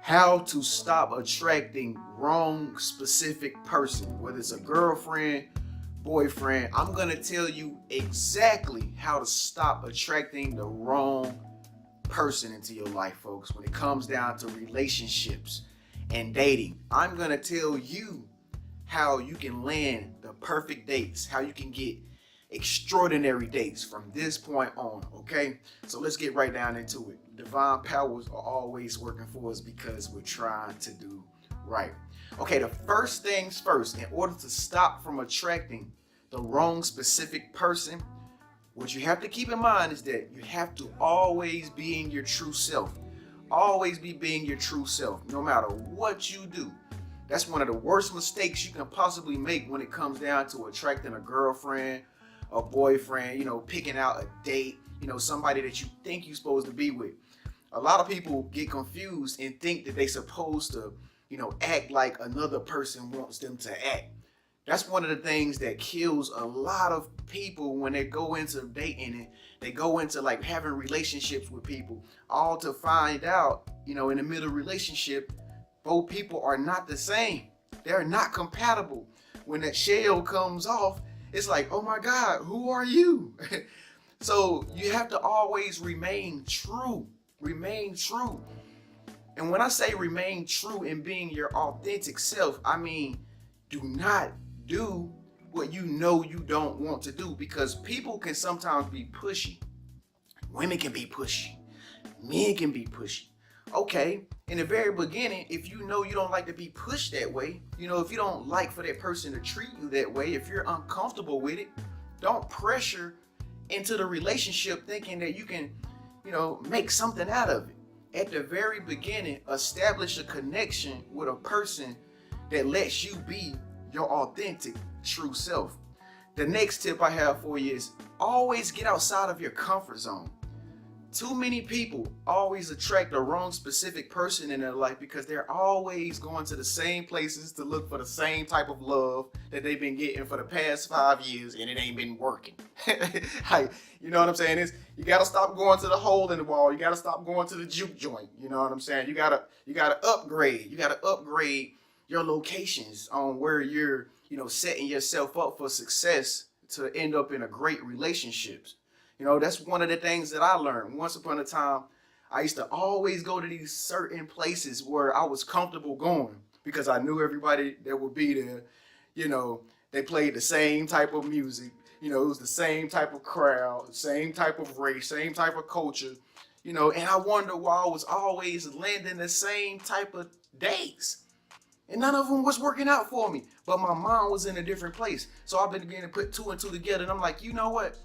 how to stop attracting wrong specific person, whether it's a girlfriend, boyfriend. I'm gonna tell you exactly how to stop attracting the wrong person into your life, folks. When it comes down to relationships and dating, I'm gonna tell you how you can land the perfect dates, how you can get extraordinary dates from this point on, okay? So let's get right down into it. Divine powers are always working for us because we're trying to do right. Okay, the first things first, in order to stop from attracting the wrong specific person, what you have to keep in mind is that you have to always be in your true self. Always be being your true self, no matter what you do. That's one of the worst mistakes you can possibly make when it comes down to attracting a girlfriend, a boyfriend, picking out a date, somebody that you think you're supposed to be with. A lot of people get confused and think that they're supposed to, act like another person wants them to act. That's one of the things that kills a lot of people when they go into dating and they go into like having relationships with people, all to find out, in the middle relationship, both people are not the same. They're not compatible. When that shell comes off, it's like, oh my God, who are you? So you have to always remain true. Remain true. And when I say remain true in being your authentic self, I mean, do not do what you know you don't want to do, because people can sometimes be pushy. Women can be pushy. Men can be pushy. Okay, in the very beginning, if you know you don't like to be pushed that way, if you don't like for that person to treat you that way, if you're uncomfortable with it, don't pressure into the relationship thinking that you can, make something out of it. At the very beginning, establish a connection with a person that lets you be your authentic, true self. The next tip I have for you is always get outside of your comfort zone. Too many people always attract the wrong specific person in their life because they're always going to the same places to look for the same type of love that they've been getting for the past 5 years, and it ain't been working. You know what I'm saying? You gotta stop going to the hole in the wall. You gotta stop going to the juke joint. You know what I'm saying? You gotta upgrade. You gotta upgrade your locations on where you're, setting yourself up for success to end up in a great relationships. That's one of the things that I learned. Once upon a time, I used to always go to these certain places where I was comfortable going because I knew everybody that would be there. They played the same type of music. It was the same type of crowd, same type of race, same type of culture. And I wonder why I was always landing the same type of dates. And none of them was working out for me. But my mind was in a different place. So I've been beginning to put two and two together. And I'm like, you know what?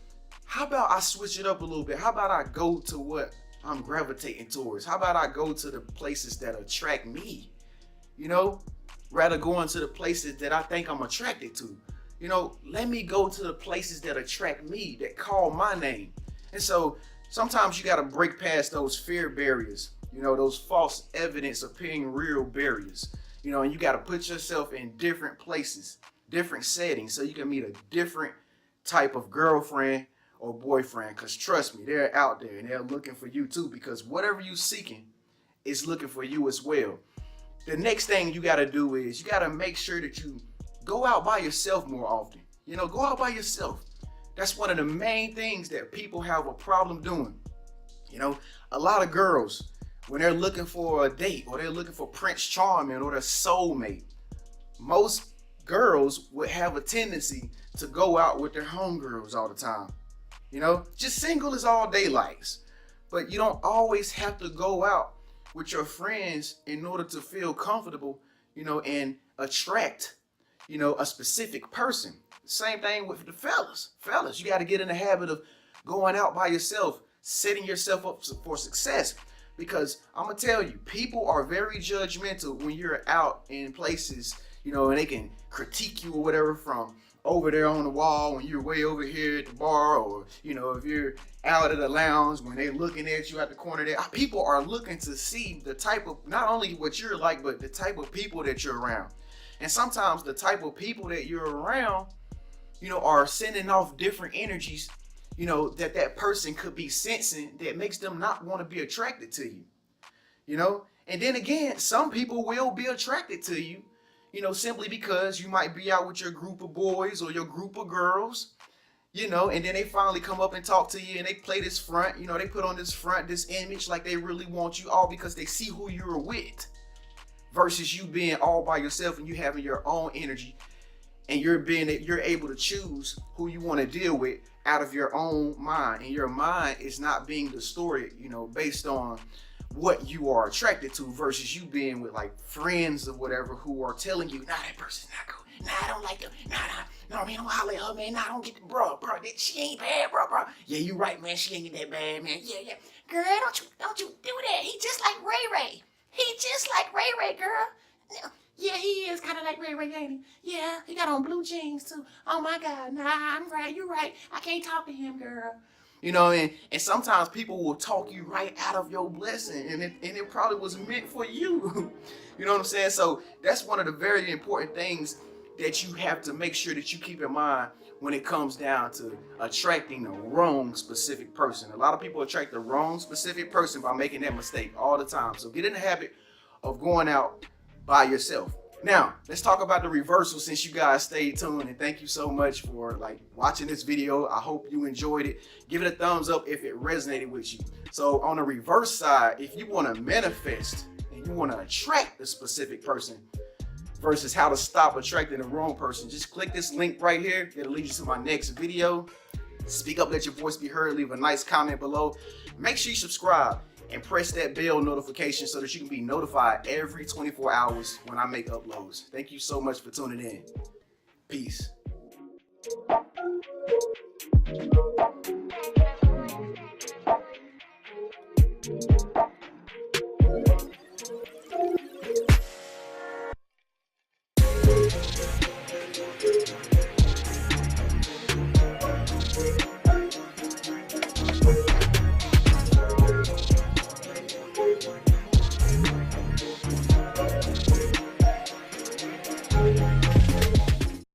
How about I switch it up a little bit? How about I go to what I'm gravitating towards? How about I go to the places that attract me? Rather going to the places that I think I'm attracted to. Let me go to the places that attract me, that call my name. And so sometimes you got to break past those fear barriers, those false evidence appearing real barriers, and you got to put yourself in different places, different settings, so you can meet a different type of girlfriend or boyfriend. Because trust me, they're out there and they're looking for you too, because whatever you're seeking is looking for you as well. The next thing you got to do is you got to make sure that you go out by yourself more often. Go out by yourself. That's one of the main things that people have a problem doing. A lot of girls, when they're looking for a date or they're looking for Prince Charming or their soulmate, most girls would have a tendency to go out with their homegirls all the time. Just single as all daylights. But you don't always have to go out with your friends in order to feel comfortable, and attract, a specific person. Same thing with the fellas. Fellas, you got to get in the habit of going out by yourself, setting yourself up for success. Because I'm going to tell you, people are very judgmental when you're out in places, and they can critique you or whatever from over there on the wall when you're way over here at the bar, or if you're out at the lounge when they're looking at you at the corner there. People are looking to see the type of, not only what you're like, but the type of people that you're around. And sometimes the type of people that you're around, are sending off different energies, that person could be sensing that makes them not want to be attracted to you. And then again, some people will be attracted to you, simply because you might be out with your group of boys or your group of girls, and then they finally come up and talk to you and they play this front, they put on this front, this image like they really want you, all because they see who you're with, versus you being all by yourself and you having your own energy, and you're able to choose who you want to deal with out of your own mind. And your mind is not being distorted, based on what you are attracted to, versus you being with like friends or whatever who are telling you, nah, that person's not cool. Nah, I don't like them. No, man, don't holler at her, man. Nah, don't get the bro. She ain't bad, bro. Yeah, you right, man. She ain't that bad, man. Yeah. Girl, don't you do that. He just like Ray Ray. Girl. Yeah, he is kind of like Ray Ray, ain't he? Yeah, he got on blue jeans too. Oh my God, nah, I'm right. You're right. I can't talk to him, girl. And sometimes people will talk you right out of your blessing, and it probably was meant for you. You know what I'm saying? So that's one of the very important things that you have to make sure that you keep in mind when it comes down to attracting the wrong specific person. A lot of people attract the wrong specific person by making that mistake all the time. So get in the habit of going out by yourself. Now, let's talk about the reversal, since you guys stayed tuned, and thank you so much for watching this video. I hope you enjoyed it. Give it a thumbs up if it resonated with you. So on the reverse side, if you want to manifest and you want to attract a specific person versus how to stop attracting the wrong person, just click this link right here. It'll lead you to my next video. Speak up, let your voice be heard. Leave a nice comment below. Make sure you subscribe and press that bell notification so that you can be notified every 24 hours when I make uploads. Thank you so much for tuning in. Peace.